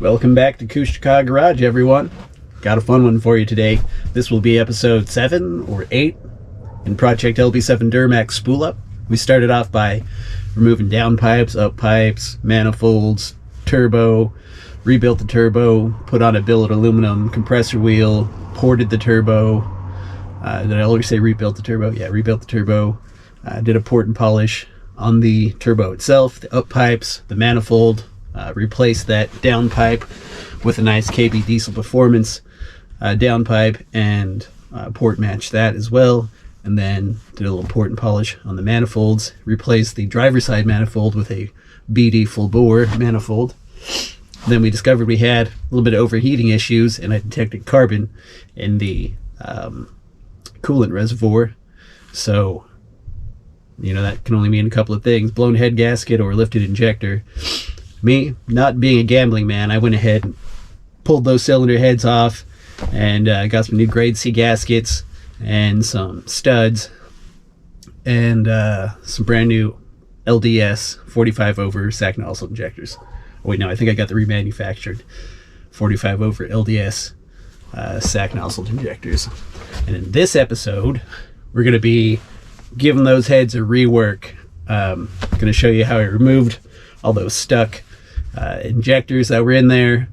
Welcome back to Kushka Garage, everyone. Got a fun one for you today. This will be episode 7 or 8 in Project LB7 Duramax spool up. We started off by removing down pipes, up pipes, manifolds, turbo, rebuilt the turbo, put on a billet aluminum compressor wheel, ported the turbo. Did I already say rebuilt the turbo? Yeah, rebuilt the turbo. Did a port and polish on the turbo itself, the up pipes, the manifold. Replaced that down pipe with a nice KB diesel performance down pipe and port matched that as well, and then did a little port and polish on the manifolds. Replaced the driver's side manifold with a BD full bore manifold. Then we discovered we had a little bit of overheating issues, and I detected carbon in the coolant reservoir. So you know that can only mean a couple of things: blown head gasket or lifted injector. Me, not being a gambling man, I went ahead and pulled those cylinder heads off and got some new grade C gaskets and some studs and some brand new LDS 45 over sack nozzle injectors. Oh, wait, no, I think I got the remanufactured 45 over LDS sack nozzle injectors. And in this episode, we're going to be giving those heads a rework. Going to show you how I removed all those stuck injectors that were in there,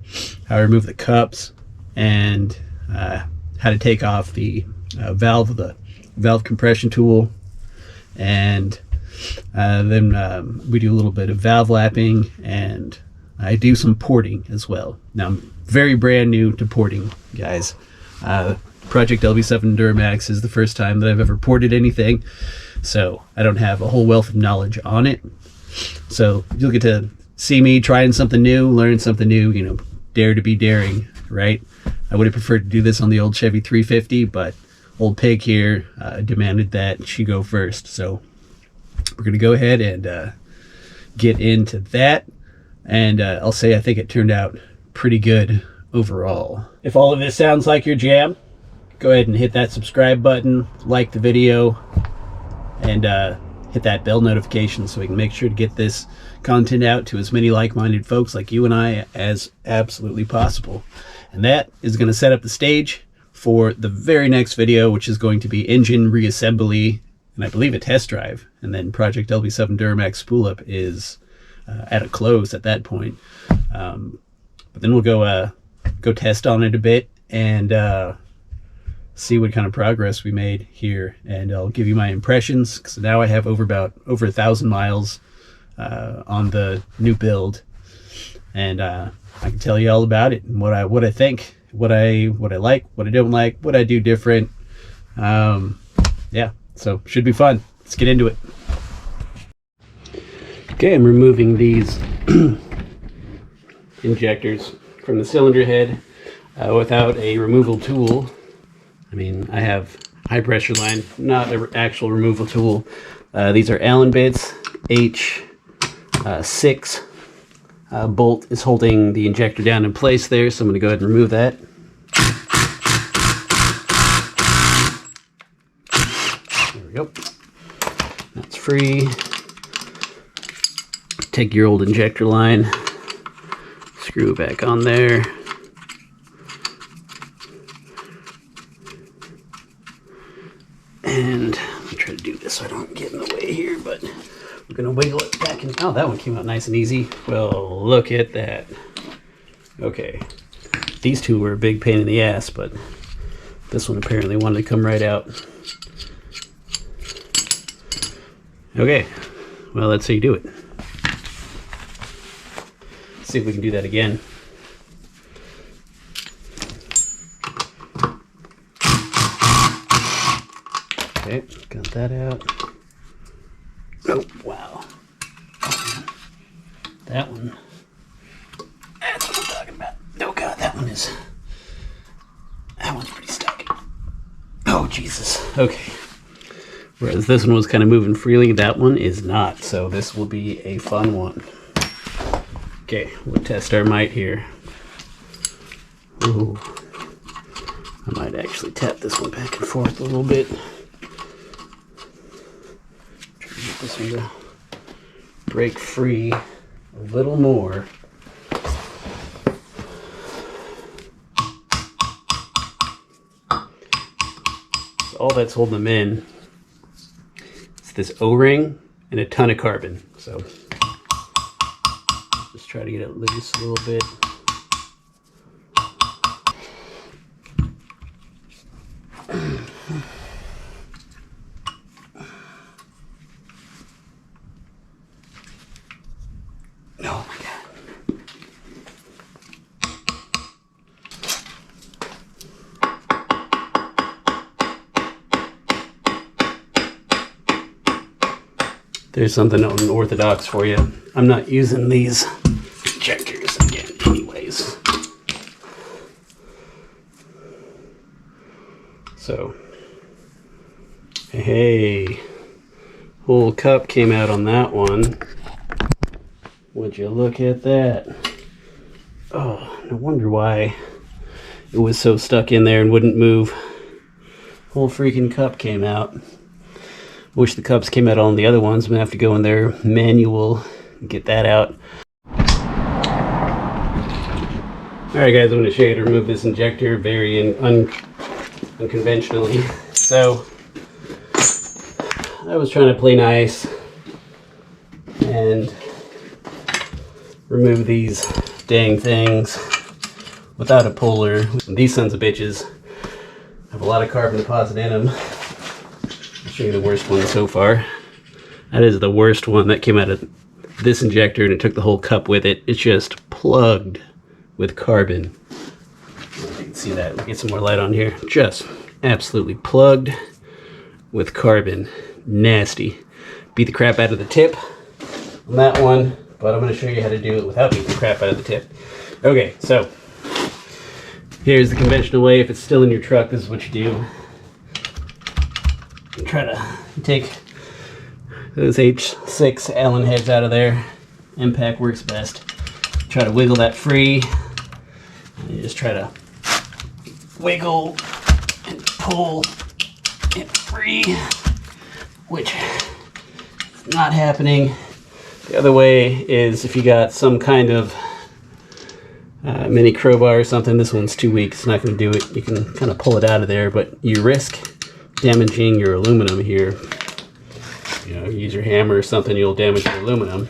how I removed the cups, and how to take off the valve compression tool. And then we do a little bit of valve lapping, and I do some porting as well. Now, I'm very brand new to porting, guys. Project LB7 Duramax is the first time that I've ever ported anything, so I don't have a whole wealth of knowledge on it. So you'll get to see me trying something new, learn something new, you know, dare to be daring, right? I would have preferred to do this on the old Chevy 350, but old pig here demanded that she go first. So we're going to go ahead and get into that. And I'll say I think it turned out pretty good overall. If all of this sounds like your jam, go ahead and hit that subscribe button, like the video, and hit that bell notification so we can make sure to get this content out to as many like-minded folks like you and I as absolutely possible. And that is going to set up the stage for the very next video, which is going to be engine reassembly and I believe a test drive. And then Project LB7 Duramax spool up is at a close at that point. But then we'll go test on it a bit and see what kind of progress we made here, and I'll give you my impressions, because now I have over 1,000 miles on the new build, and I can tell you all about it and what I think, what I like, what I don't like, what I do different. Yeah, so should be fun. Let's get into it. Okay, I'm removing these injectors from the cylinder head without a removal tool. I mean, I have high pressure line, not an actual removal tool. These are Allen bits. H6 bolt is holding the injector down in place there, so I'm going to go ahead and remove that. There we go. That's free. Take your old injector line, screw it back on there. And I'm try to do this so I don't get in the way here, but we're going to wiggle it back in. Oh, that one came out nice and easy. Well, look at that. Okay. These two were a big pain in the ass, but this one apparently wanted to come right out. Okay. Well, that's how you do it. Let's see if we can do that again. Okay, got that out. Oh, wow. That one. That's what I'm talking about. Oh, God, that one's pretty stuck. Oh, Jesus. Okay. Whereas this one was kind of moving freely, that one is not. So this will be a fun one. Okay, we'll test our might here. Ooh. I might actually tap this one back and forth a little bit. Try to get this one to break free a little more. all that's holding them in is this O-ring and a ton of carbon. So just try to get it loose a little bit. Oh my God. There's something unorthodox for you. I'm not using these injectors again anyways. So, hey, whole cup came out on that one. Would you look at that? Oh, no wonder why it was so stuck in there and wouldn't move. Whole freaking cup came out. Wish the cups came out on the other ones. I'm gonna have to go in their manual and get that out. Alright guys, I'm gonna show you how to remove this injector very unconventionally. So, I was trying to play nice and remove these dang things without a puller. These sons of bitches have a lot of carbon deposit in them. I'll show you the worst one so far. That is the worst one that came out of this injector, and it took the whole cup with it. It's just plugged with carbon. You can see that. Let me get some more light on here. Just absolutely plugged with carbon. Nasty. Beat the crap out of the tip on that one, but I'm going to show you how to do it without beating the crap out of the tip. Okay, so here's the conventional way. If it's still in your truck, this is what you do. You try to take those H6 Allen heads out of there. Impact works best. Try to wiggle that free. And you just try to wiggle and pull it free, which is not happening. The other way is if you got some kind of mini crowbar or something. This one's too weak, it's not going to do it. You can kind of pull it out of there, but you risk damaging your aluminum here. You know, use your hammer or something, you'll damage your aluminum.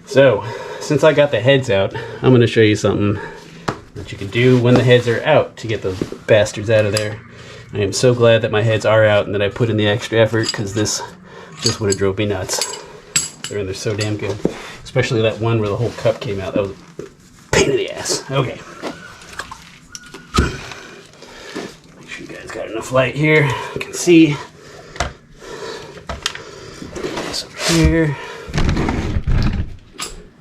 So, since I got the heads out, I'm going to show you something that you can do when the heads are out to get those bastards out of there. I am so glad that my heads are out and that I put in the extra effort, because this just would have drove me nuts. They're so damn good. Especially that one where the whole cup came out. That was a pain in the ass. Okay. Make sure you guys got enough light here. You can see. This over here.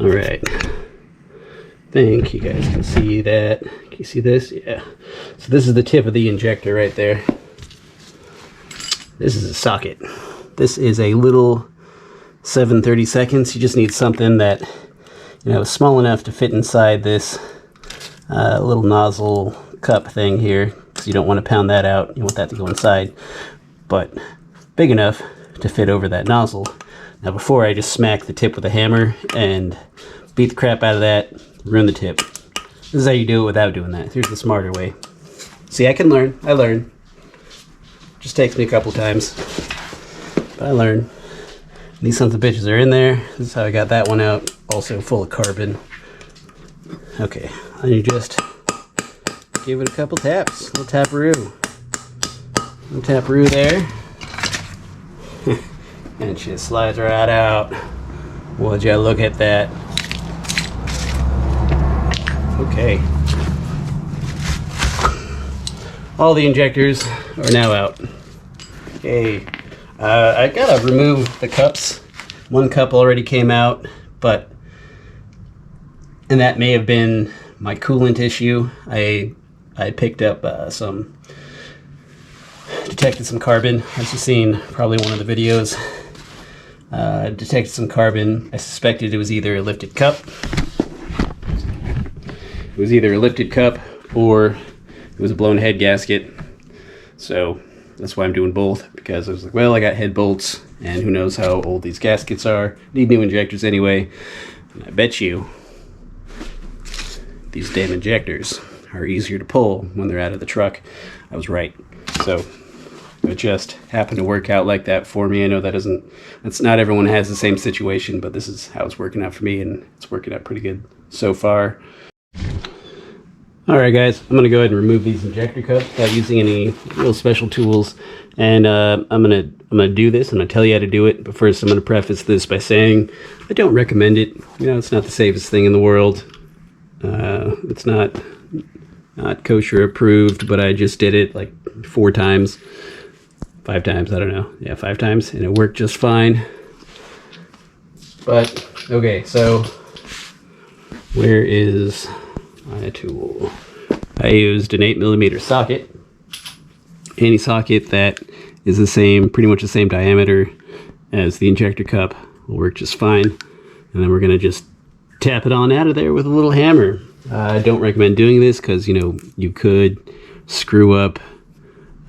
Alright. I think you guys can see that. Can you see this? Yeah. So this is the tip of the injector right there. This is a socket. This is a little 7/32. You just need something that, you know, is small enough to fit inside this little nozzle cup thing here, because you don't want to pound that out. You want that to go inside, but big enough to fit over that nozzle. Now before, I just smacked the tip with a hammer and beat the crap out of that, ruin the tip. This is how you do it without doing that. Here's the smarter way. See, I can learn. I learn. Just takes me a couple times, but I learn. These sons of bitches are in there. This is how I got that one out. Also full of carbon. Okay, and you just give it a couple taps. A little taparoo. A little taparoo there. And it just slides right out. Would you look at that? Okay. All the injectors are now out. Okay. I gotta remove the cups. One cup already came out, and that may have been my coolant issue. I picked up detected some carbon, as you've seen probably one of the videos. Detected some carbon. I suspected it was either a lifted cup. It was either a lifted cup or it was a blown head gasket. So that's why I'm doing both, because I was like, well, I got head bolts, and who knows how old these gaskets are. Need new injectors anyway. And I bet you these damn injectors are easier to pull when they're out of the truck. I was right. So It just happened to work out like that for me. I know that's not everyone has the same situation, but this is how it's working out for me, and it's working out pretty good so far. All right, guys, I'm gonna go ahead and remove these injector cups without using any real special tools, and I'm gonna do this. I'm gonna tell you how to do it, but first I'm gonna preface this by saying I don't recommend it. You know, it's not the safest thing in the world. It's not kosher approved, but I just did it like 4 times, 5 times, I don't know. Yeah, 5 times, and it worked just fine. But okay, so where is my tool? I used an 8mm socket. Any socket that is the same, pretty much the same diameter as the injector cup will work just fine. And then we're gonna just tap it on out of there with a little hammer. I don't recommend doing this because, you know, you could screw up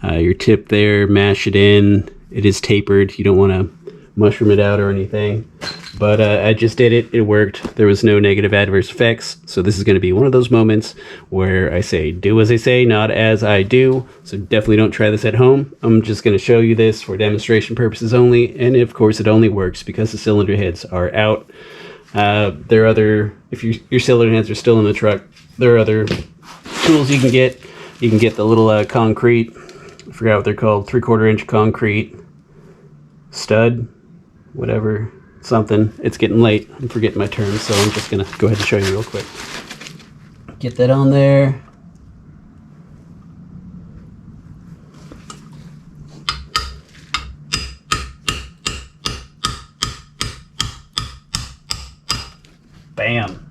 your tip there, mash it in. It is tapered. You don't want to mushroom it out or anything. But I just did it. It worked. There was no negative adverse effects. So this is going to be one of those moments where I say, do as I say, not as I do. So definitely don't try this at home. I'm just going to show you this for demonstration purposes only. And of course, it only works because the cylinder heads are out. There are other, if your cylinder heads are still in the truck, there are other tools you can get. You can get the little concrete, I forgot what they're called, 3/4 inch concrete stud, whatever, something. It's getting late. I'm forgetting my terms, so I'm just gonna go ahead and show you real quick. Get that on there. Bam.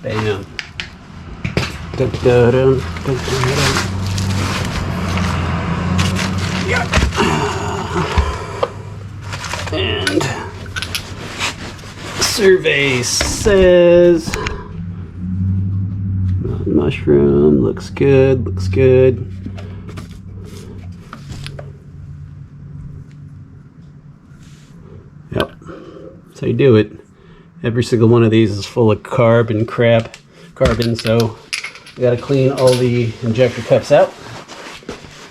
Bam. Dun, dun, dun, dun, dun, dun. Yeah. And survey says mushroom, looks good, looks good. Yep, that's how you do it. Every single one of these is full of carbon, so we gotta clean all the injector cups out.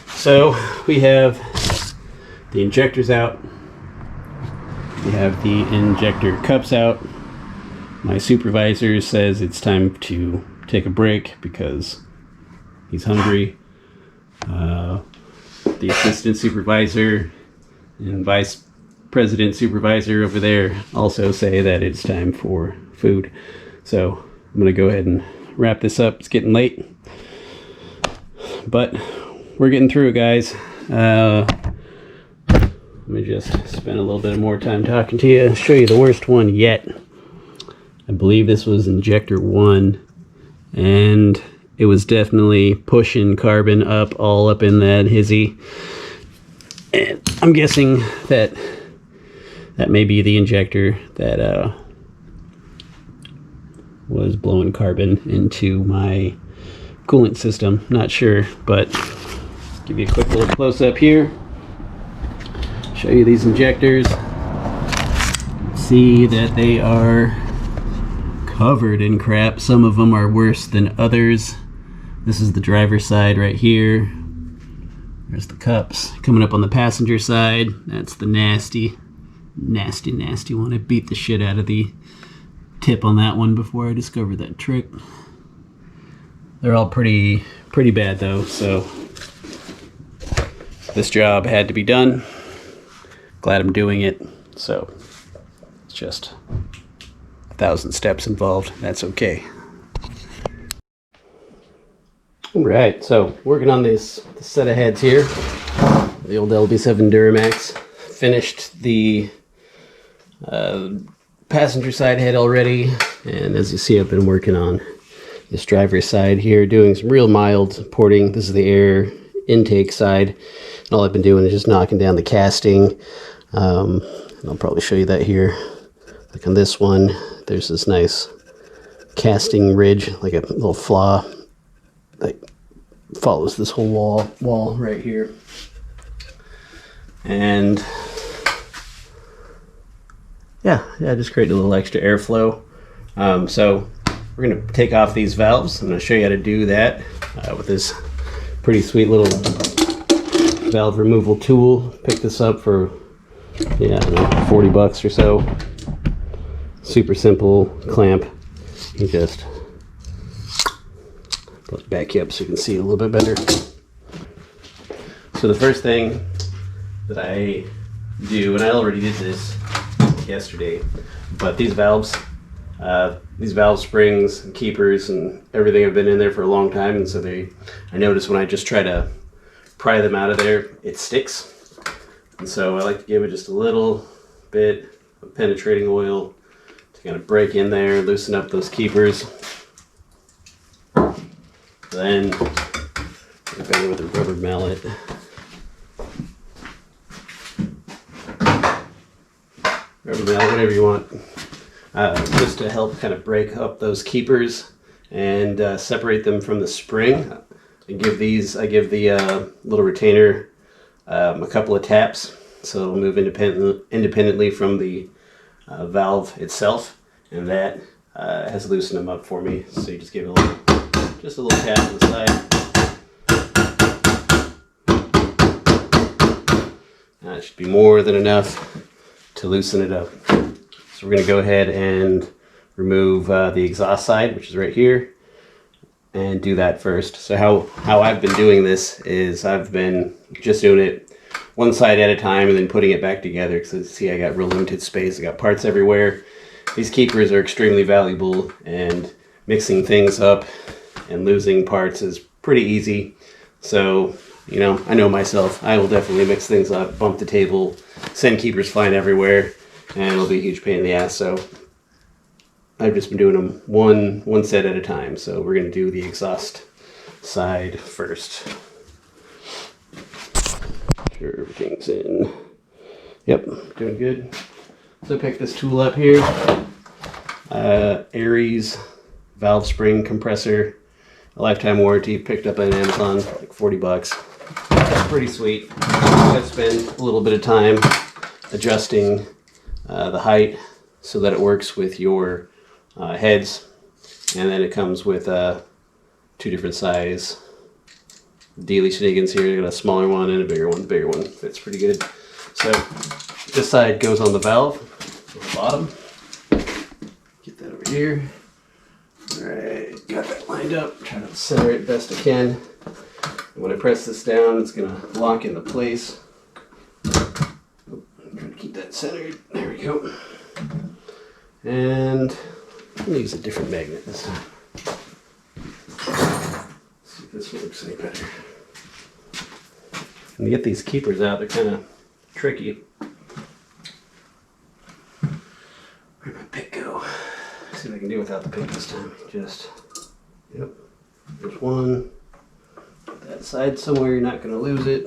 So we have the injectors out, we have the injector cups out. My supervisor says it's time to take a break because he's hungry. The assistant supervisor and vice president supervisor over there also say that it's time for food. So I'm gonna go ahead and wrap this up. It's getting late, but we're getting through it, guys. Let me just spend a little bit more time talking to you, show you the worst one yet. I believe this was injector 1, and it was definitely pushing carbon up, all up in that hizzy. And I'm guessing that may be the injector that was blowing carbon into my coolant system. Not sure, but give you a quick little close-up here. Show you these injectors. See that they are covered in crap. Some of them are worse than others. This is the driver's side right here. There's the cups. Coming up on the passenger side, that's the nasty one. I beat the shit out of the tip on that one before I discovered that trick. They're all pretty bad though, so this job had to be done. Glad I'm doing it. So it's just 1,000 steps involved. That's okay. All right, so working on this set of heads here. The old LB7 Duramax. Finished the passenger side head already, and as you see, I've been working on this driver's side here, doing some real mild porting. This is the air intake side, and all I've been doing is just knocking down the casting. And I'll probably show you that here. Like on this one, there's this nice casting ridge, like a little flaw that follows this whole wall right here. And yeah, just create a little extra airflow. So we're going to take off these valves. I'm going to show you how to do that with this pretty sweet little valve removal tool. Picked this up for, yeah, I don't know, $40 or so. Super simple clamp. You just back you up so you can see a little bit better. So the first thing that I do, and I already did this yesterday, but these valve springs and keepers and everything have been in there for a long time, and so I notice when I just try to pry them out of there, it sticks. And so I like to give it just a little bit of penetrating oil to kind of break in there, loosen up those keepers. Then bang it with a rubber mallet. Rubber mallet, whatever you want. Just to help kind of break up those keepers and separate them from the spring. I give the little retainer a couple of taps so it'll move independently from the valve itself, and that has loosened them up for me. So you just give it just a little tap on the side. That should be more than enough to loosen it up. So we're going to go ahead and remove the exhaust side, which is right here, and do that first. So how I've been doing this is I've been just doing it one side at a time and then putting it back together, because see, I got real limited space. I got parts everywhere. These keepers are extremely valuable, and mixing things up and losing parts is pretty easy. So, you know, I know myself, I will definitely mix things up, bump the table, send keepers flying everywhere, and it'll be a huge pain in the ass. So I've just been doing them one set at a time. So we're going to do the exhaust side first. Make sure everything's in. Yep, doing good. So I picked this tool up here. Aries valve spring compressor, a lifetime warranty, picked up on Amazon, like $40. Pretty sweet. I've spent a little bit of time adjusting the height so that it works with your heads, and then it comes with two different size Dealy Schniggins here. You got a smaller one and a bigger one. The bigger one fits pretty good. So this side goes on the valve, on the bottom. Get that over here. Alright, got that lined up. Try to center it best I can. And when I press this down, it's going to lock into place. I'm trying to keep that centered. There we go. And I'm going to use a different magnet this time. Let's see if this works any better. When you get these keepers out, they're kind of tricky. Where'd my pick go? See what I can do without the pick this time. Just, yep, there's one. Put that side somewhere, you're not going to lose it.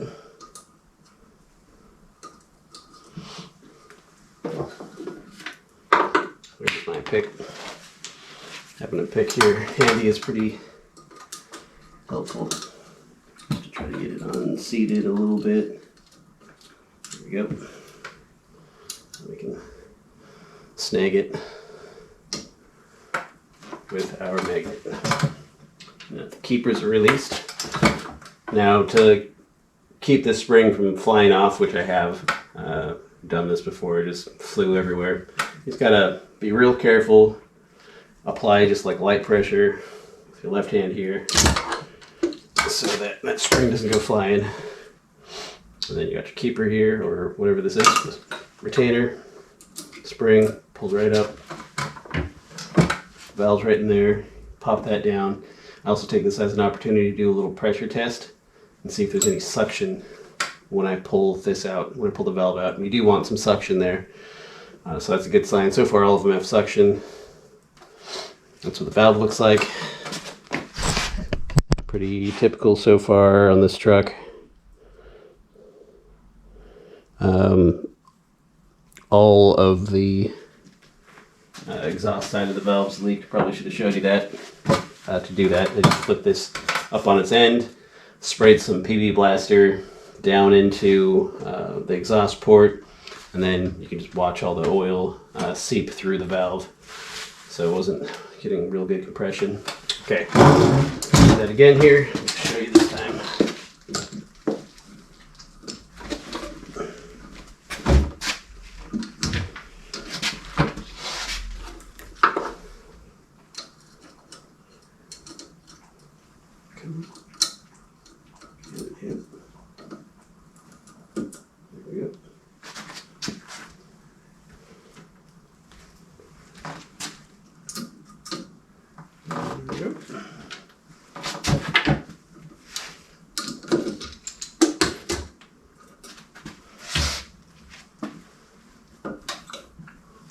Where's my pick? Having a pick here handy is pretty helpful. Just to try to get it unseated a little bit. There we go. We can snag it with our magnet. Now the keepers are released. Now to keep this spring from flying off, which I have done this before, it just flew everywhere. You just gotta be real careful. Apply just like light pressure with your left hand here so that that string doesn't go flying. And then you got your keeper here, or whatever this is, this retainer, spring, pulls right up. Valve's right in there. Pop that down. I also take this as an opportunity to do a little pressure test and see if there's any suction when I pull this out, when I pull the valve out. And you do want some suction there. So that's a good sign. So far all of them have suction. That's what the valve looks like. Pretty typical so far on this truck. All of the exhaust side of the valves leaked. Probably should have showed you that. To do that, I just put this up on its end, sprayed some PB Blaster down into the exhaust port, and then you can just watch all the oil seep through the valve. so it wasn't getting real good compression. Okay, do that again here. I'll show you this time.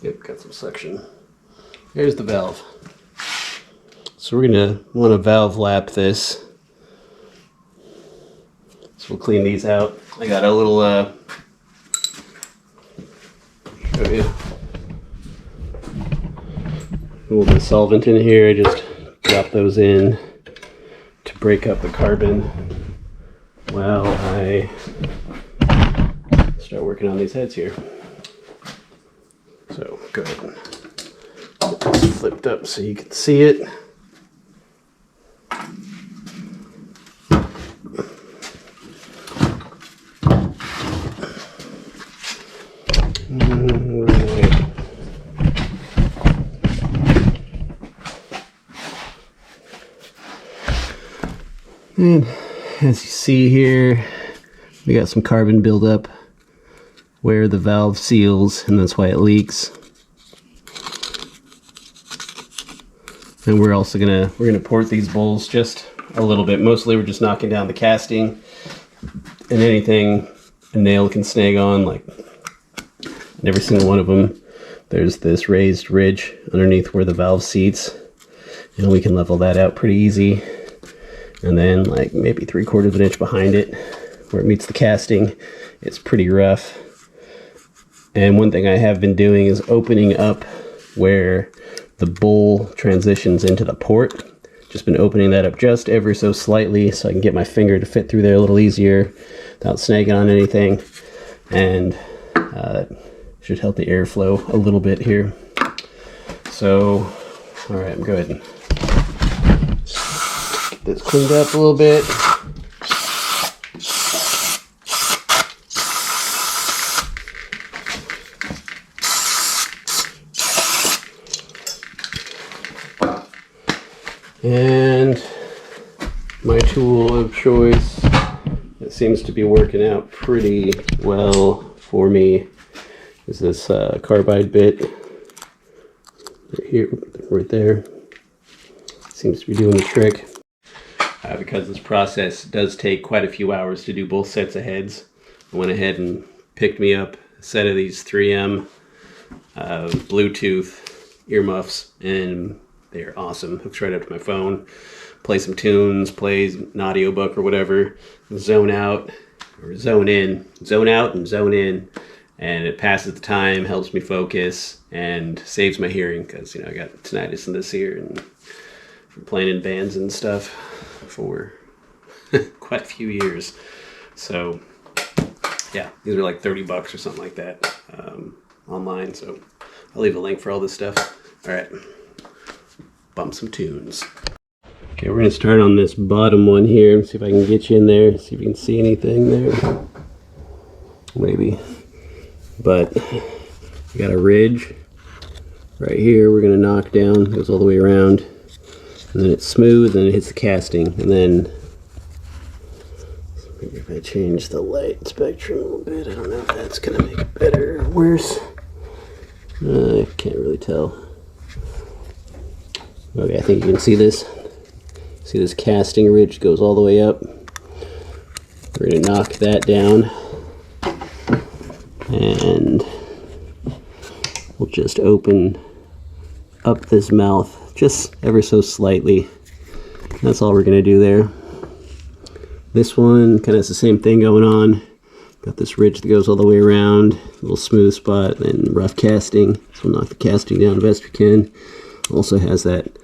Yep, got some suction. Here's the valve. So we're gonna want to valve lap this. So we'll clean these out. I got a little show you. A little bit of solvent in here. I just drop those in to break up the carbon while I start working on these heads here. So go ahead and get this flipped up so you can see it. And as you see here, we got some carbon buildup where the valve seals, and that's why it leaks. And we're also gonna port these bowls just a little bit. Mostly we're just knocking down the casting and anything a nail can snag on, like in every single one of them. There's this raised ridge underneath where the valve seats, and we can level that out pretty easy. And then like maybe 3/4 of an inch behind it where it meets the casting, it's pretty rough. And one thing I have been doing is opening up where the bowl transitions into the port. Just been opening that up just ever so slightly so I can get my finger to fit through there a little easier without snagging on anything. And should help the airflow a little bit here. So, all right, I'm good. Get this cleaned up a little bit. And my tool of choice that seems to be working out pretty well for me is this carbide bit right here, right there. Seems to be doing the trick. Because this process does take quite a few hours to do both sets of heads, I went ahead and picked me up a set of these 3M Bluetooth earmuffs, and they're awesome. Hooks right up to my phone. Play some tunes, plays an audiobook or whatever, zone out or zone in, zone out and zone in, and it passes the time, helps me focus, and saves my hearing because, you know, I got tinnitus in this ear and from playing in bands and stuff for quite a few years. So yeah, these are like $30 or something like that online, so I'll leave a link for all this stuff. All right, bump some tunes. Okay, we're gonna start on this bottom one here. See if I can get you in there, see if you can see anything there. Maybe. But we got a ridge right here we're gonna knock down, goes all the way around, and then it's smooth and it hits the casting. And then maybe if I change the light spectrum a little bit, I don't know if that's gonna make it better or worse. I can't really tell. Okay, I think you can see this. See this casting ridge goes all the way up. We're gonna knock that down, and we'll just open up this mouth just ever so slightly. That's all we're gonna do there. This one kind of has the same thing going on. Got this ridge that goes all the way around, a little smooth spot, and rough casting. So we'll knock the casting down best we can. Also has that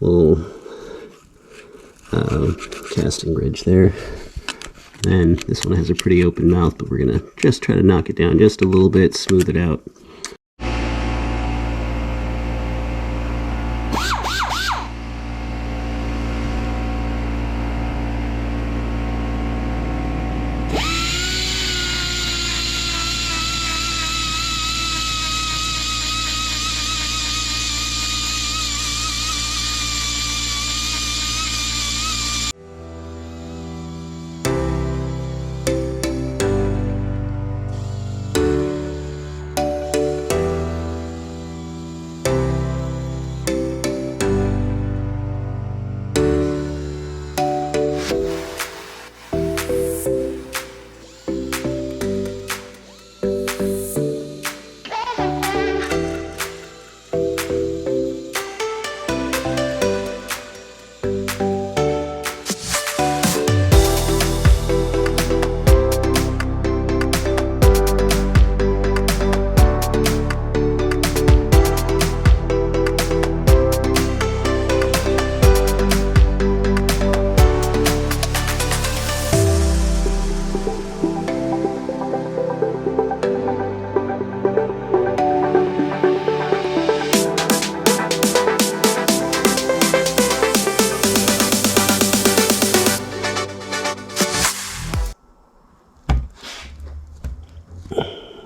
little casting ridge there. And this one has a pretty open mouth, but we're gonna just try to knock it down just a little bit, smooth it out.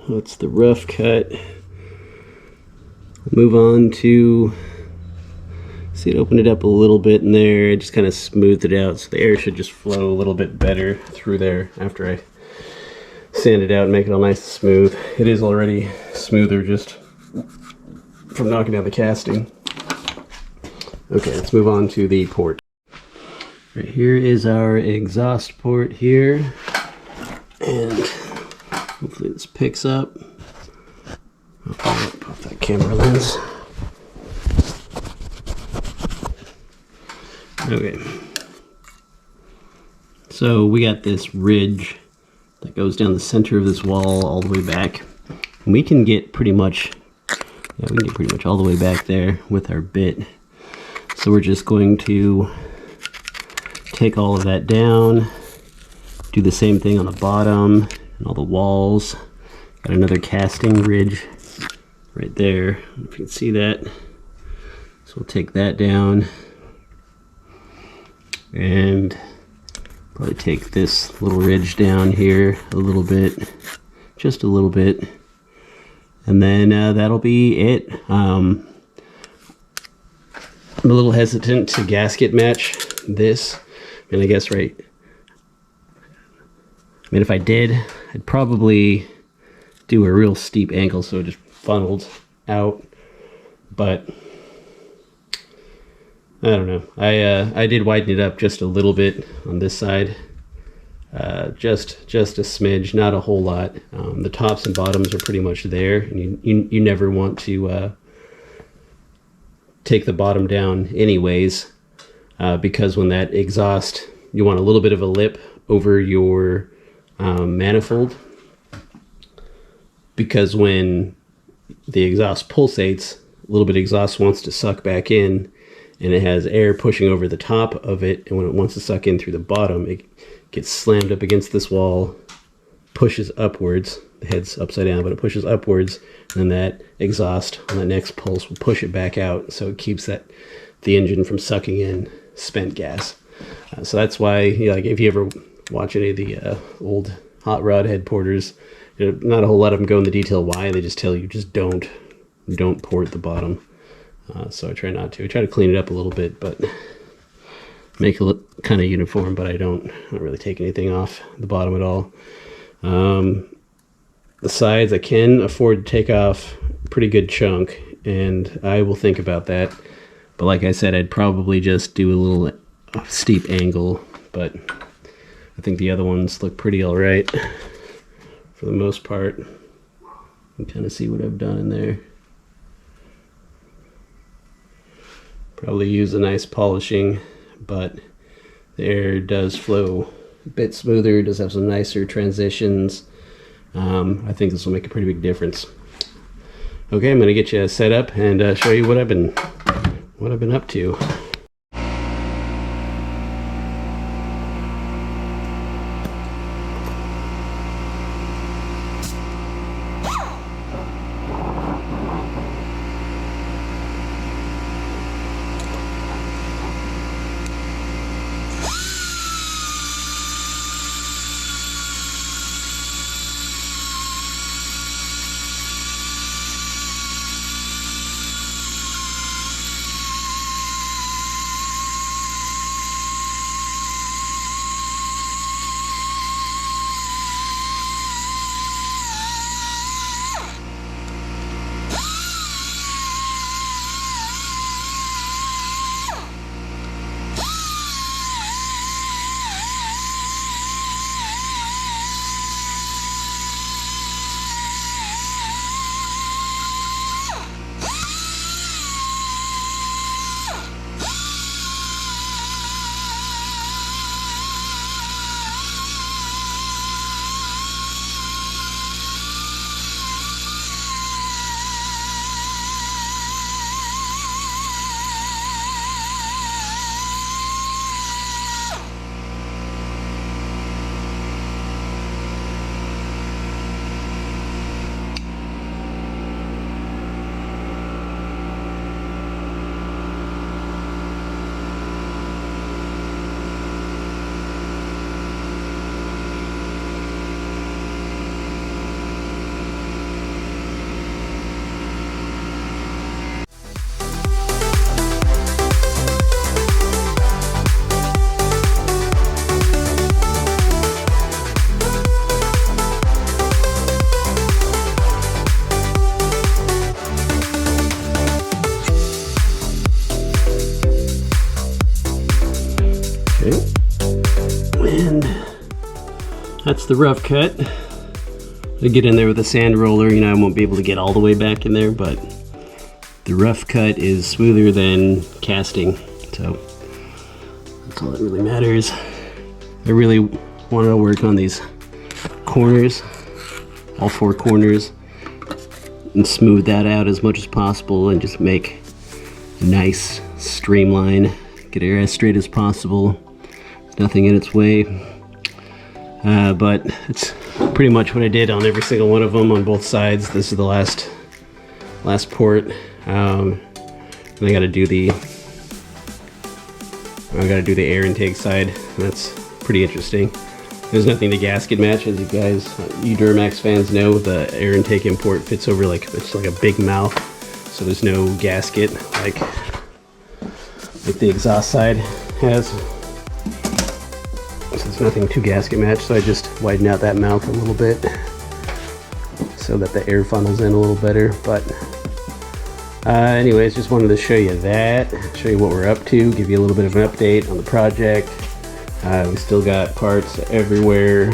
That's the rough cut. Move on to, see, it opened it up a little bit in there. It just kind of smoothed it out, so the air should just flow a little bit better through there after I sand it out and make it all nice and smooth. It is already smoother just from knocking down the casting. Okay, let's move on to the port. Right here is our exhaust port here, and hopefully this picks up. I'll pop that camera lens. Okay, so we got this ridge that goes down the center of this wall all the way back. And we can get pretty much, we can get pretty much all the way back there with our bit. So we're just going to take all of that down, do the same thing on the bottom and all the walls. Got another casting ridge right there, if you can see that. So we'll take that down and probably take this little ridge down here a little bit, just a little bit, and then that'll be it. I'm a little hesitant to gasket match this. I mean, I guess, right, I mean, if I did, I'd probably do a real steep angle so it just funneled out, but I don't know. I did widen it up just a little bit on this side, just a smidge, not a whole lot. The tops and bottoms are pretty much there, and you never want to take the bottom down anyways, because when that exhaust, you want a little bit of a lip over your manifold, because when the exhaust pulsates, a little bit of exhaust wants to suck back in, and it has air pushing over the top of it, and when it wants to suck in through the bottom, it gets slammed up against this wall, pushes upwards, the head's upside down, but it pushes upwards, and then that exhaust on the next pulse will push it back out, so it keeps the engine from sucking in spent gas. So that's why, you know, like if you ever watch any of the old hot rod head porters, you know, not a whole lot of them go into detail why. They just tell you, just don't port the bottom. So I try not to. I try to clean it up a little bit, but make it look kind of uniform, but I don't really take anything off the bottom at all. The sides, I can afford to take off a pretty good chunk, and I will think about that. But like I said, I'd probably just do a little steep angle, but I think the other ones look pretty all right for the most part. You can kind of see what I've done in there. Probably use a nice polishing, but the air does flow a bit smoother, does have some nicer transitions. I think this will make a pretty big difference. Okay, I'm going to get you set up and show you what I've been up to. And that's the rough cut. I get in there with a sand roller, you know, I won't be able to get all the way back in there, but the rough cut is smoother than casting, so that's all that really matters. I really want to work on these corners, all 4 corners, and smooth that out as much as possible and just make a nice streamline, get it as straight as possible, nothing in its way. But it's pretty much what I did on every single one of them on both sides. This is the last port. I gotta do the air intake side. That's pretty interesting. There's nothing to gasket match, as you guys, you Duramax fans know. The air intake import fits over like, it's like a big mouth, so there's no gasket like the exhaust side has. So there's nothing to gasket match, so I just widen out that mouth a little bit so that the air funnels in a little better. But anyways, just wanted to show you that, show you what we're up to, give you a little bit of an update on the project. We still got parts everywhere.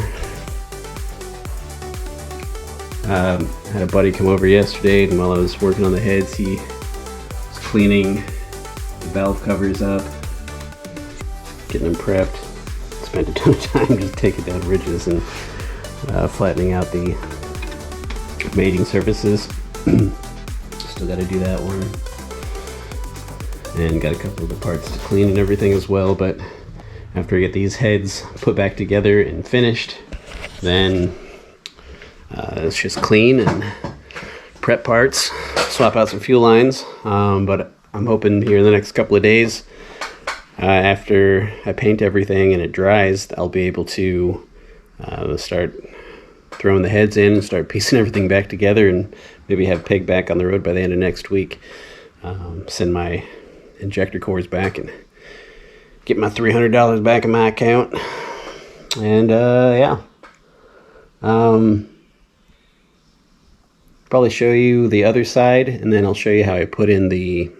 Had a buddy come over yesterday, and while I was working on the heads, he was cleaning the valve covers up, getting them prepped. Spent a ton of time just taking down ridges and flattening out the mating surfaces. Still got to do that one, and got a couple of the parts to clean and everything as well. But after I get these heads put back together and finished, then it's just clean and prep parts, swap out some fuel lines. But I'm hoping here in the next couple of days, after I paint everything and it dries, I'll be able to start throwing the heads in and start piecing everything back together, and maybe have Peg back on the road by the end of next week. Send my injector cores back and get my $300 back in my account. And yeah, probably show you the other side, and then I'll show you how I put in the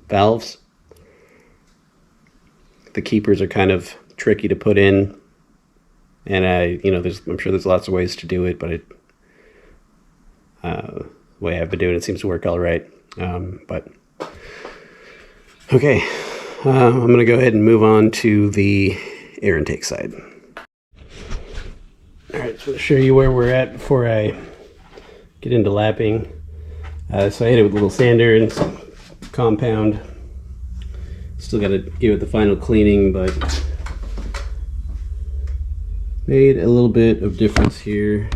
valves. The keepers are kind of tricky to put in, and I'm sure there's lots of ways to do it, but the way I've been doing it seems to work all right. But okay, I'm gonna go ahead and move on to the air intake side. All right, so I'll show you where we're at before I get into lapping. So I hit it with a little sander and some compound. Still got to give it the final cleaning, but made a little bit of difference here.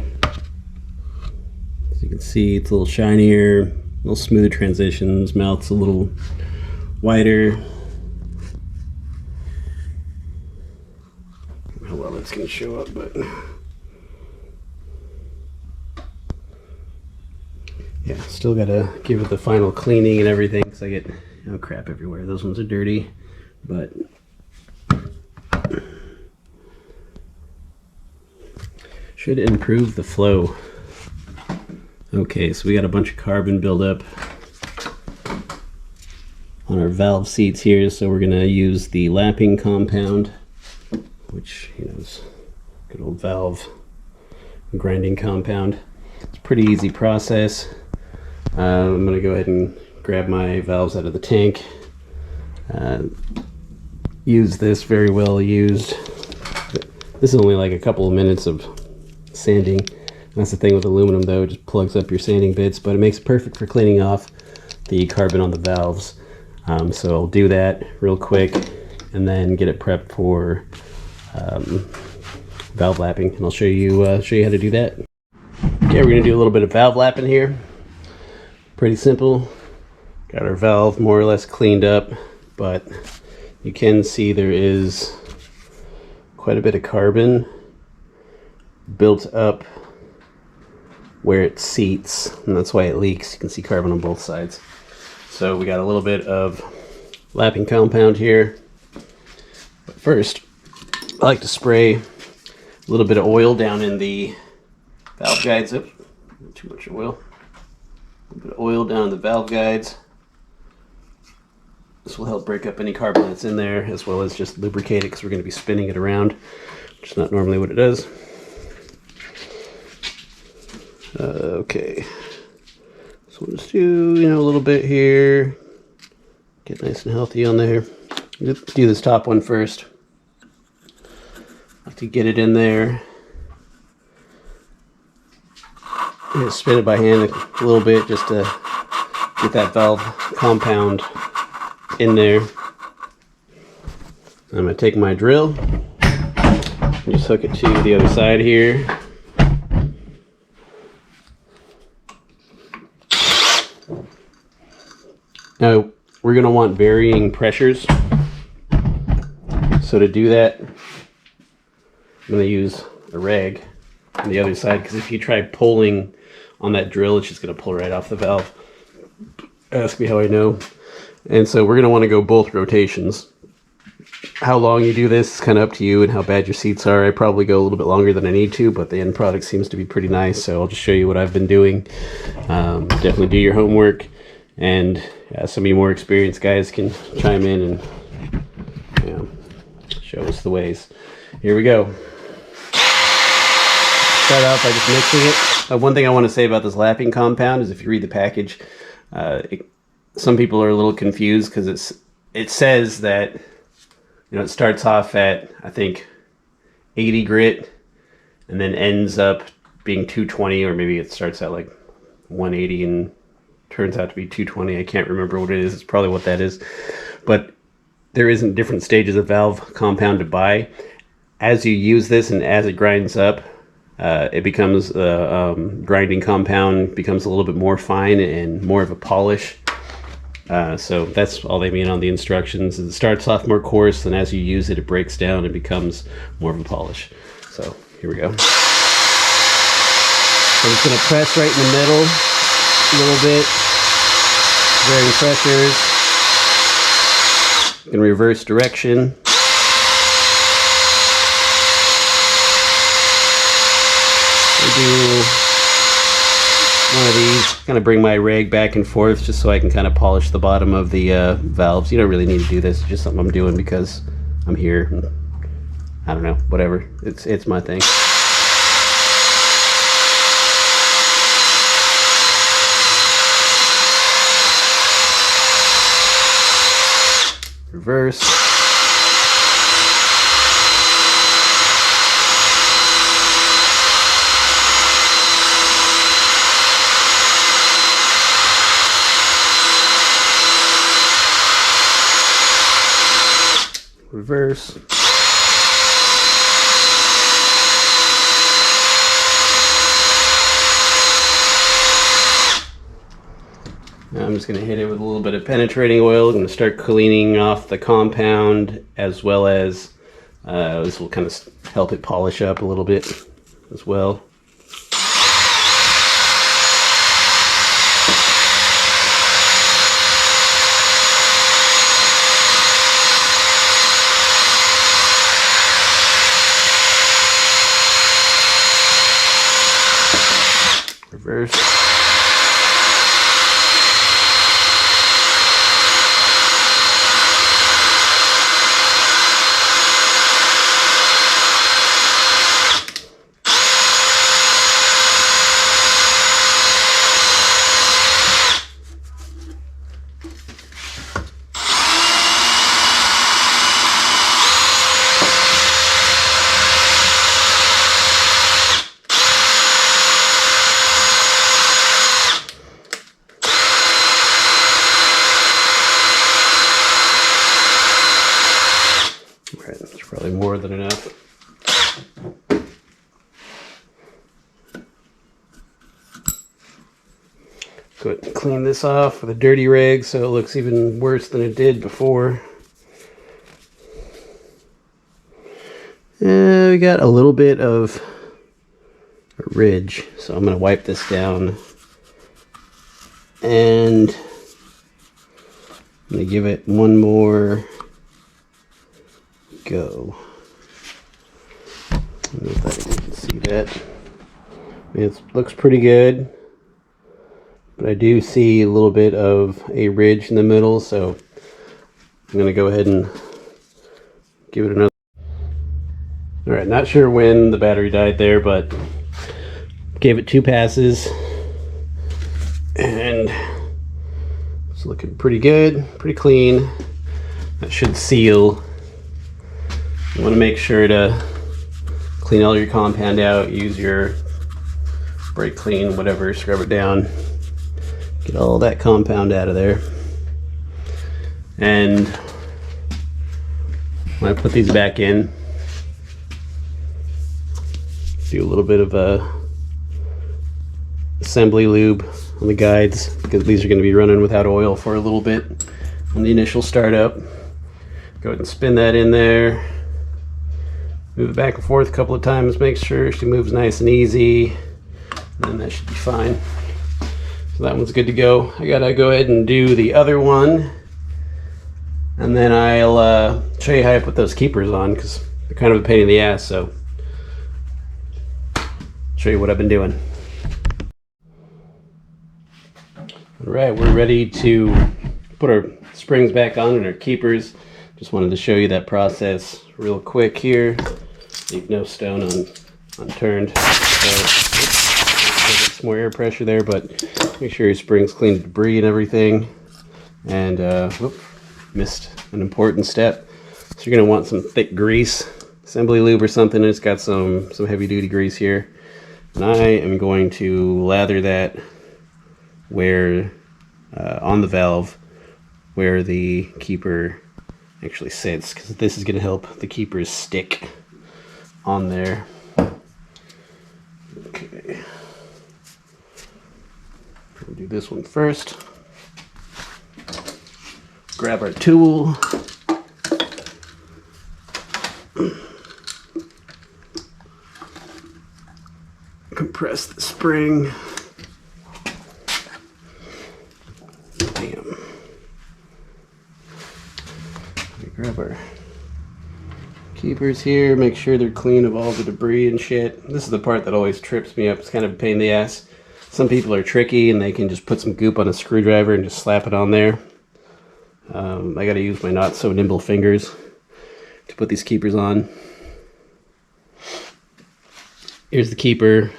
As you can see, it's a little shinier, a little smoother transitions, mouth's a little wider. I don't know how well that's going to show up, but yeah, still got to give it the final cleaning and everything, because I get crap everywhere. Those ones are dirty, but should improve the flow. Okay, so we got a bunch of carbon buildup on our valve seats here, so we're gonna use the lapping compound, which is good old valve grinding compound. It's a pretty easy process. I'm gonna go ahead and grab my valves out of the tank. Use this, very well used. This is only like a couple of minutes of sanding. That's the thing with aluminum though, it just plugs up your sanding bits, but it makes it perfect for cleaning off the carbon on the valves. So I'll do that real quick and then get it prepped for valve lapping, and I'll show you how to do that. Okay, we're gonna do a little bit of valve lapping here. Pretty simple. Got our valve more or less cleaned up, but you can see there is quite a bit of carbon built up where it seats, and that's why it leaks. You can see carbon on both sides. So we got a little bit of lapping compound here. But first, I like to spray a little bit of oil down in the valve guides. Oops, not too much oil. A little bit of oil down in the valve guides. This will help break up any carbon that's in there, as well as just lubricate it, because we're going to be spinning it around, which is not normally what it does. Okay, so we'll just do, you know, a little bit here. Get nice and healthy on there. Let's do this top one first. Have to get it in there. Just spin it by hand a little bit just to get that valve compound in there. I'm going to take my drill and just hook it to the other side here. Now we're going to want varying pressures. So to do that, I'm going to use a rag on the other side, because if you try pulling on that drill, it's just going to pull right off the valve. Ask me how I know. And so we're going to want to go both rotations. How long you do this is kind of up to you and how bad your seats are. I probably go a little bit longer than I need to, but the end product seems to be pretty nice, so I'll just show you what I've been doing. Definitely do your homework, and some of you more experienced guys can chime in and, you know, show us the ways. Here we go. Start out by just mixing it. One thing I want to say about this lapping compound is if you read the package, some people are a little confused because it says that, you know, it starts off at, I think, 80 grit and then ends up being 220, or maybe it starts at like 180 and turns out to be 220. I can't remember what it is. It's probably what that is. But there isn't different stages of valve compound to buy. As you use this and as it grinds up, it becomes grinding compound becomes a little bit more fine and more of a polish. So that's all they mean on the instructions. It starts off more coarse, and as you use it, it breaks down and becomes more of a polish. So here we go. I'm just going to press right in the middle a little bit, varying pressures. In reverse direction. Do one of these, kind of bring my rag back and forth just so I can kind of polish the bottom of the valves. You don't really need to do this, it's just something I'm doing because I'm here. And I don't know, whatever. It's my thing. Reverse. Reverse. Now I'm just going to hit it with a little bit of penetrating oil. I'm going to start cleaning off the compound, as well as this will kind of help it polish up a little bit as well. Reverse. That's probably more than enough. Go ahead and clean this off with a dirty rag so it looks even worse than it did before. We got a little bit of a ridge, so I'm going to wipe this down and I'm going to give it one more go. I don't know if you can see that. I mean, it looks pretty good, but I do see a little bit of a ridge in the middle, so I'm going to go ahead and give it another. All right, not sure when the battery died there, but gave it 2 passes and it's looking pretty good, pretty clean. That should seal. You want to make sure to clean all your compound out, use your brake clean, whatever, scrub it down, get all that compound out of there. And when I put these back in, do a little bit of a assembly lube on the guides, because these are going to be running without oil for a little bit on the initial startup. Go ahead and spin that in there, move it back and forth a couple of times, make sure she moves nice and easy, and that should be fine. So that one's good to go. I gotta go ahead and do the other one, and then I'll show you how I put those keepers on, because they're kind of a pain in the ass. So show you what I've been doing. All right, we're ready to put our springs back on and our keepers. Just wanted to show you that process real quick here. Leave no stone unturned. So, some more air pressure there, but make sure your spring's clean of debris and everything. And missed an important step. So you're gonna want some thick grease, assembly lube or something. It's got some heavy duty grease here. And I am going to lather that where on the valve where the keeper actually sits, because this is going to help the keepers stick on there. Okay, we'll do this one first. Grab our tool. Compress the spring. Damn. Grab our keepers here, make sure they're clean of all the debris and shit. This is the part that always trips me up. It's kind of a pain in the ass. Some people are tricky and they can just put some goop on a screwdriver and just slap it on there. I gotta use my not so nimble fingers to put these keepers on. Here's the keeper.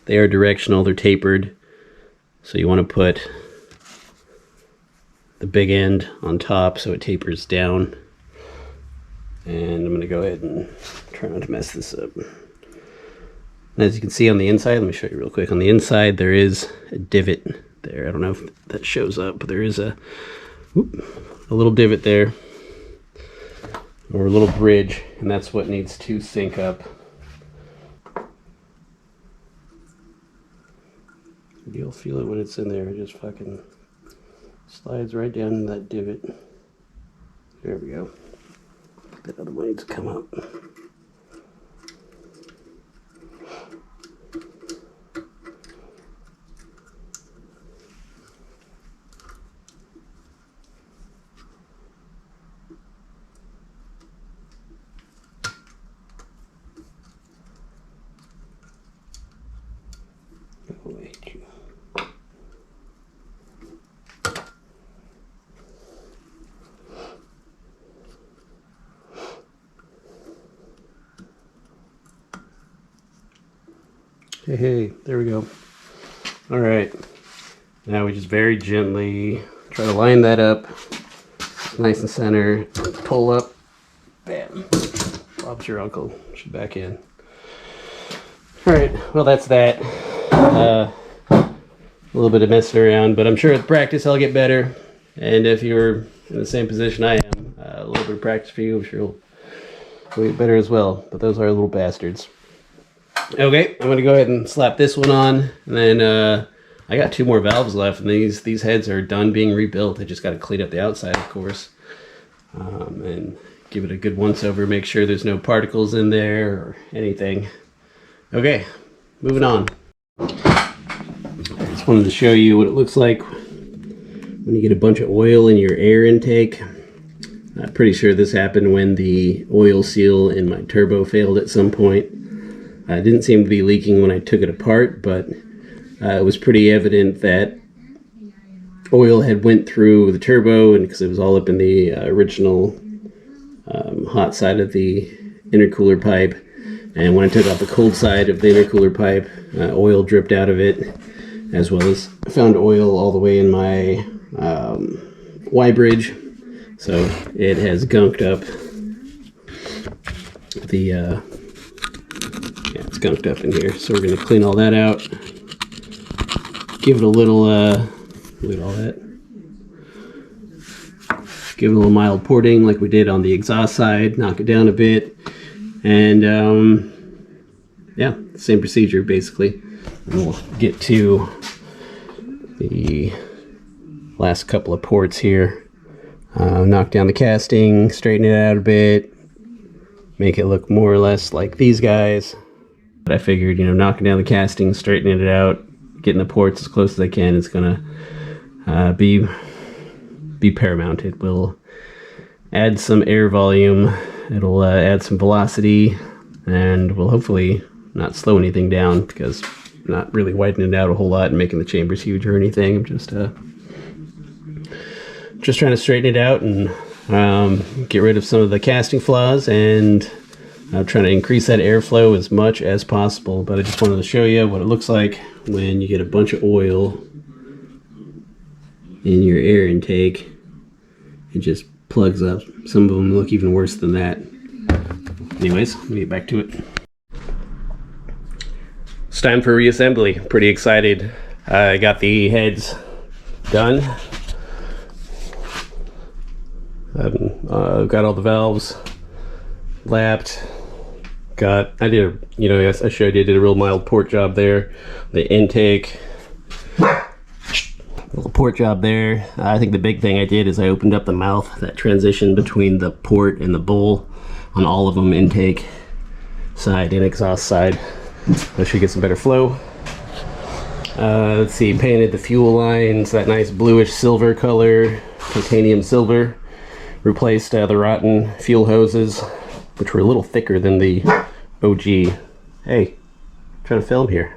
They are directional, they're tapered. So you want to put the big end on top so it tapers down. And I'm going to go ahead and try not to mess this up. And as you can see on the inside, let me show you real quick. On the inside there is a divot there. I don't know if that shows up, but there is a little divot there, or a little bridge, and that's what needs to sync up. You'll feel it when it's in there. It just fucking slides right down in that divot. There we go. That other one needs to come up. Hey, there we go. All right, now we just very gently try to line that up nice and center, pull up, bam, Bob's your uncle, should back in. All right, well that's that. A little bit of messing around, but I'm sure with practice I'll get better, and if you're in the same position I am, a little bit of practice for you, I'm sure you'll get better as well. But those are little bastards. Okay, I'm gonna go ahead and slap this one on, and then I got 2 more valves left, and these heads are done being rebuilt. I just got to clean up the outside, of course, and give it a good once over, make sure there's no particles in there or anything. Okay, moving on. I just wanted to show you what it looks like when you get a bunch of oil in your air intake. I'm pretty sure this happened when the oil seal in my turbo failed at some point. It didn't seem to be leaking when I took it apart, but it was pretty evident that oil had went through the turbo, and because it was all up in the original hot side of the intercooler pipe, and when I took out the cold side of the intercooler pipe, oil dripped out of it, as well as I found oil all the way in my Y bridge, so it has gunked up the yeah, it's gunked up in here. So we're going to clean all that out, give it a little look at all that, give it a little mild porting like we did on the exhaust side, knock it down a bit, and yeah, same procedure basically. And we'll get to the last couple of ports here. Knock down the casting, straighten it out a bit, make it look more or less like these guys. But I figured, you know, knocking down the casting, straightening it out, getting the ports as close as I can is gonna be paramount. It will add some air volume, it'll add some velocity, and will hopefully not slow anything down, because I'm not really widening it out a whole lot and making the chambers huge or anything. I'm just trying to straighten it out and get rid of some of the casting flaws, and I'm trying to increase that airflow as much as possible. But I just wanted to show you what it looks like when you get a bunch of oil in your air intake. It just plugs up. Some of them look even worse than that. Anyways, let me get back to it. It's time for reassembly. Pretty excited. I got the heads done. Got all the valves lapped. I did, you know, I showed you, I did a real mild port job there. The intake, little port job there. I think the big thing I did is I opened up the mouth, that transition between the port and the bowl on all of them, intake side and exhaust side. I should get some better flow. Let's see, painted the fuel lines that nice bluish silver color, titanium silver. Replaced the rotten fuel hoses, which were a little thicker than the OG. Hey, trying to film here.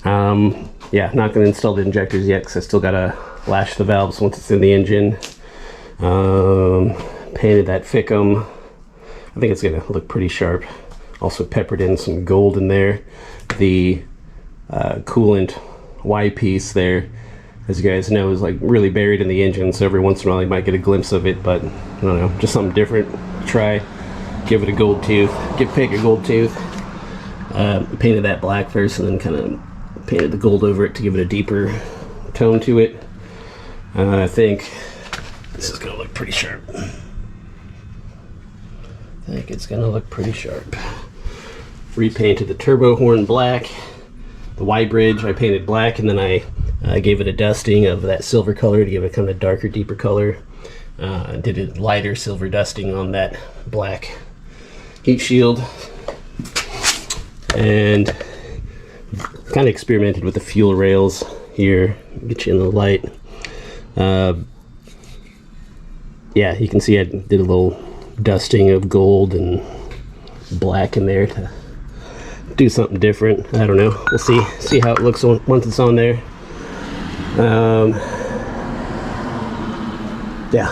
Yeah, not going to install the injectors yet because I still got to lash the valves once it's in the engine. Painted that Fickum. I think it's going to look pretty sharp. Also peppered in some gold in there. The coolant Y piece there, as you guys know, is like really buried in the engine, so every once in a while you might get a glimpse of it, but I don't know, just something different. Try, give it a gold tooth, give pig a gold tooth. Painted that black first and then kind of painted the gold over it to give it a deeper tone to it. I think this is gonna look pretty sharp. I think it's gonna look pretty sharp. Repainted the turbo horn black. The Y bridge I painted black, and then I gave it a dusting of that silver color to give it kind of a darker, deeper color. Did a lighter silver dusting on that black heat shield, and kind of experimented with the fuel rails here. Get you in the light. Yeah, you can see I did a little dusting of gold and black in there to do something different. I don't know. We'll see how it looks once it's on there. Yeah.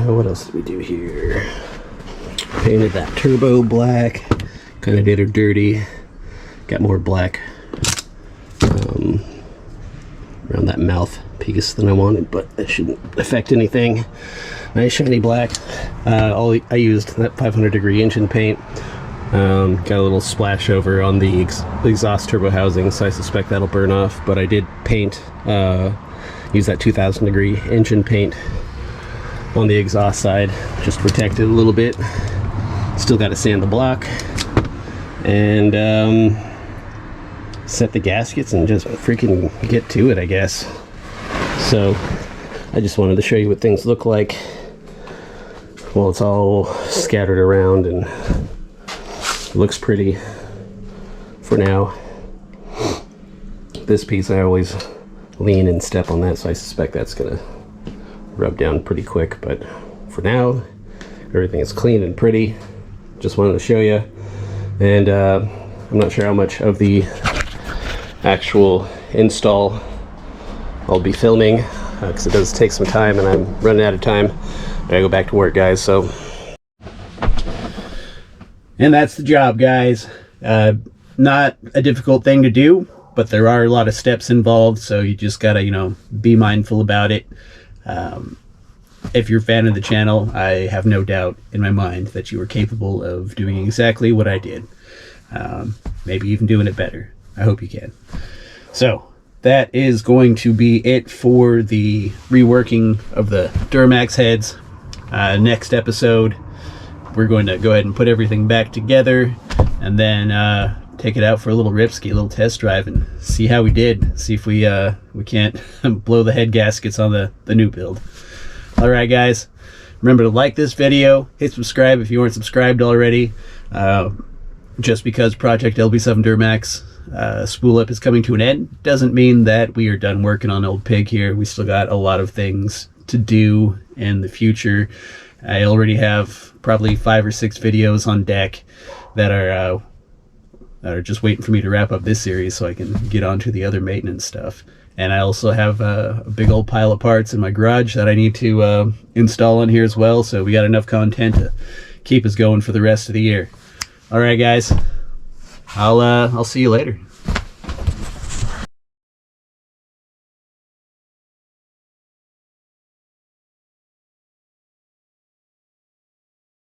What else did we do here? Painted that turbo black. Kind of did her dirty. Got more black around that mouth piece than I wanted, but that shouldn't affect anything. Nice shiny black. I used that 500-degree engine paint. Got a little splash over on the exhaust turbo housing, so I suspect that'll burn off, but I did paint, use that 2000-degree engine paint on the exhaust side just to protect it a little bit. Still got to sand the block and set the gaskets and just freaking get to it, I guess. So I just wanted to show you what things look like while it's all scattered around, and it looks pretty for now. This piece I always lean and step on that, so I suspect that's gonna rub down pretty quick, but for now everything is clean and pretty. Just wanted to show you, and I'm not sure how much of the actual install I'll be filming because it does take some time and I'm running out of time, gotta go back to work, guys. So, and that's the job, guys. Not a difficult thing to do, but there are a lot of steps involved, so you just gotta, you know, be mindful about it. If you're a fan of the channel, I have no doubt in my mind that you are capable of doing exactly what I did. Maybe even doing it better. I hope you can. So that is going to be it for the reworking of the Duramax heads. Next episode, we're going to go ahead and put everything back together, and then take it out for a little ripski, a little test drive, and see how we did. See if we can't blow the head gaskets on the new build. All right, guys. Remember to like this video, hit subscribe if you weren't subscribed already. Just because Project LB7 Duramax spool up is coming to an end doesn't mean that we are done working on Old Pig here. We still got a lot of things to do in the future. I already have probably 5 or 6 videos on deck that are just waiting for me to wrap up this series so I can get on to the other maintenance stuff. And I also have a big old pile of parts in my garage that I need to install on here as well, so we got enough content to keep us going for the rest of the year. All right, guys. I'll see you later.